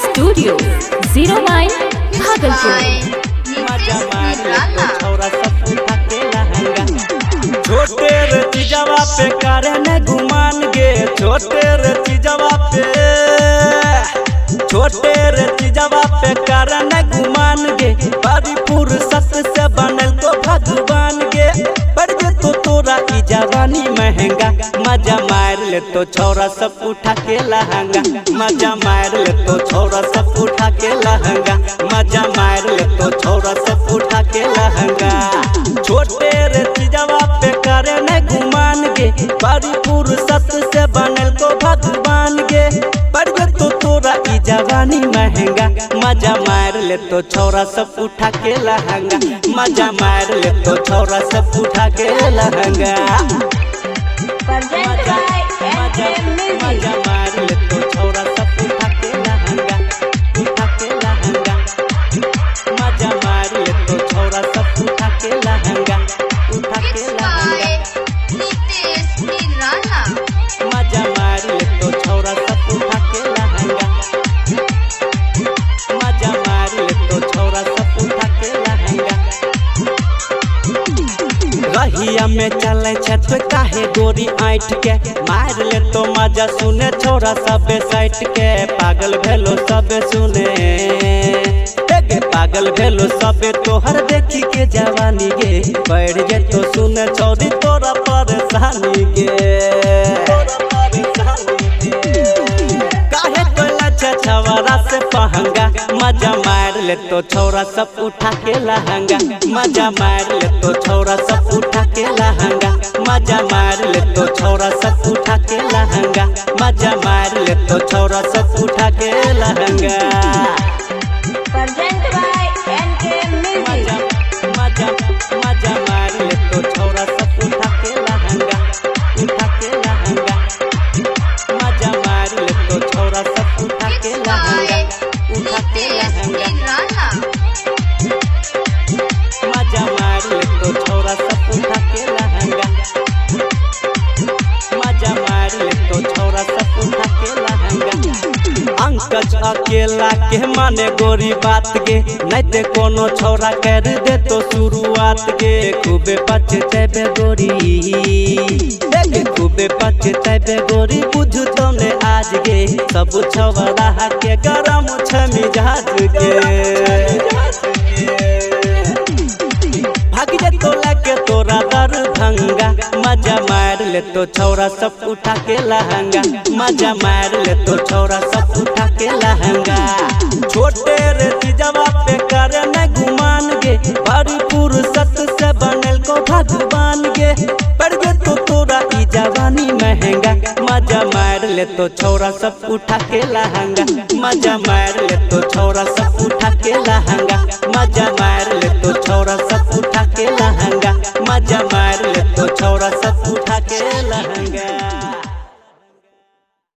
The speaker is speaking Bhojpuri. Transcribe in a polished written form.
स्टूडियो 09 भागलपुर। छोटे रे चीजवा पे करे न गुमान गे, छोटे रे चीजवा पे, छोटे रे चीजवा पे करे न गुमान गे। बड़ी फुर्सत से बनल तो भगवान गे, पड़ गे तो तोरा ई जवानी महंगा। मजा मार ले तो छोरा सब उठा के लहंगा, मजा मार ले तो छोरा सब उठा के लहंगा, मजा मार ले तो छोरा सब उठा के लहंगा। छोटे रे चीजवा पे करे न गुमान गे, बड़ी फुर्सत से बनल तो भगवान गे, पड़ गे तो तोरा ई जवानी महंगा। मजा मार ले तो छोरा सब उठा के लहंगा, मजा मार ले तो छोरा सब उठा के लहंगा। मजा मार ले तो छोरा सब उठा के लहंगा, उठा के लहंगा। मजा मार ले तो छोरा सब उठा के लहंगा, उठा के लहंगा। मजा मार ले तो छोरा सब उठा के लहंगा, मजा मार ले तो छोरा सब उठा के लहंगा। रहिया में चले छत काहे गोरी ऐठ के, मार ले तो मजा सुने छोरा सबे साइट के। पागल भेलो सबे सुने गे, पागल भेलो सबे तोहर देखी के जवानी गे, बढ़ जे तो सुने छोरी तोरा परेशानी गे। काहे कोला छछवारा से पहंगा, मजा मार ले तो छोरा सब उठा के लहंगा, मजा मार ले तो छोरा सब उठा के लहंगा, मजा मार ले तो छोरा सब उठा के लहंगा, मजा मार ले तो छोरा सब उठा के लहंगा। मजा मार ले तो छोरा सब उठा के लहंगा, उठा के लहंगा। मजा मार ले तो छोरा सब उठा के लहंगा, उठा के लहंगा। मजा मार ले तो छोरा सब उठा के लहंगा, मजा मार ले तो छोरा सब उठा के लहंगा। अंकज अकेला के माने गोरी बात गे, नहीं ते कोनो छोरा कर दे तो शुरुआत गे। खूबे पछतेबे गोरी, खूबे पछतेबे गोरी, बुझ तो ने आज गे। सब छवरा के गरम मिजाज गे, भाग जे तोला के तोरा दरभंगा। मजा मार ले तो छोरा सब उठा के लहंगा, मजा मार ले तो छोरा सब उठा के लहंगा। छोटे रे चीजवा पे करे न गुमान गे, बड़ी फुर्सत से बनल को भगवान गे, पड़ गे तो तोरा ई जवानी महंगा। मजा मार ले तो छोरा सब उठा के लहंगा, मजा मार ले तो छोरा सब उठा के लहंगा, मजा